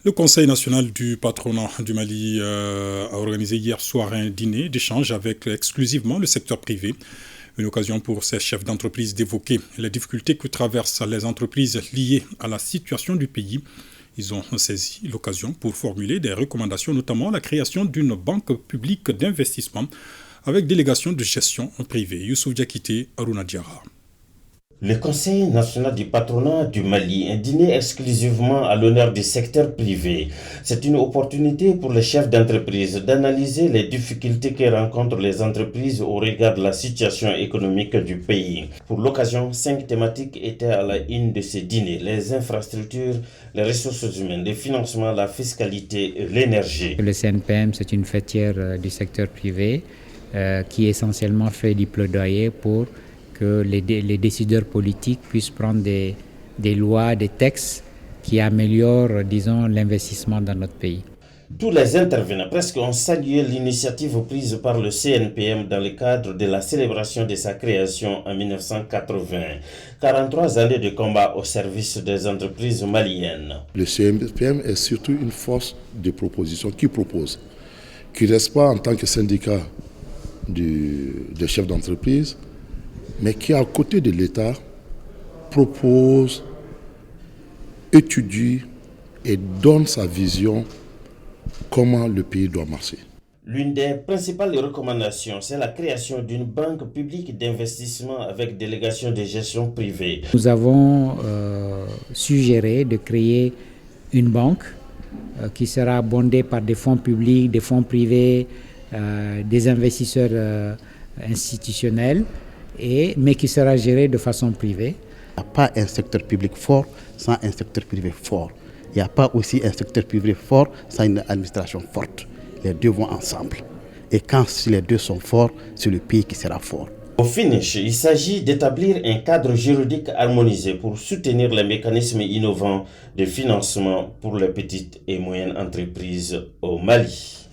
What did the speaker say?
Le Conseil national du patronat du Mali a organisé hier soir un dîner d'échange avec exclusivement le secteur privé. Une occasion pour ces chefs d'entreprise d'évoquer les difficultés que traversent les entreprises liées à la situation du pays. Ils ont saisi l'occasion pour formuler des recommandations, notamment la création d'une banque publique d'investissement avec délégation de gestion privée. Youssouf Diakité, Aruna Diarra. Le Conseil national du patronat du Mali, un dîner exclusivement à l'honneur du secteur privé. C'est une opportunité pour les chefs d'entreprise d'analyser les difficultés que rencontrent les entreprises au regard de la situation économique du pays. Pour l'occasion, 5 thématiques étaient à la une de ce dîner: les infrastructures, les ressources humaines, le financement, la fiscalité et l'énergie. Le CNPM, c'est une fêtière du secteur privé qui essentiellement fait du plaidoyer pour que les décideurs politiques puissent prendre des lois, des textes qui améliorent, disons, l'investissement dans notre pays. Tous les intervenants presque ont salué l'initiative prise par le CNPM dans le cadre de la célébration de sa création en 1980. 43 années de combat au service des entreprises maliennes. Le CNPM est surtout une force de proposition qui propose, qui ne reste pas en tant que syndicat des chefs d'entreprise, mais qui, à côté de l'État, propose, étudie et donne sa vision comment le pays doit marcher. L'une des principales recommandations, c'est la création d'une banque publique d'investissement avec délégation de gestion privée. Nous avons suggéré de créer une banque qui sera bondée par des fonds publics, des fonds privés, des investisseurs institutionnels, mais qui sera géré de façon privée. Il n'y a pas un secteur public fort sans un secteur privé fort. Il n'y a pas aussi un secteur privé fort sans une administration forte. Les deux vont ensemble. Et quand les deux sont forts, c'est le pays qui sera fort. Au finish, il s'agit d'établir un cadre juridique harmonisé pour soutenir les mécanismes innovants de financement pour les petites et moyennes entreprises au Mali.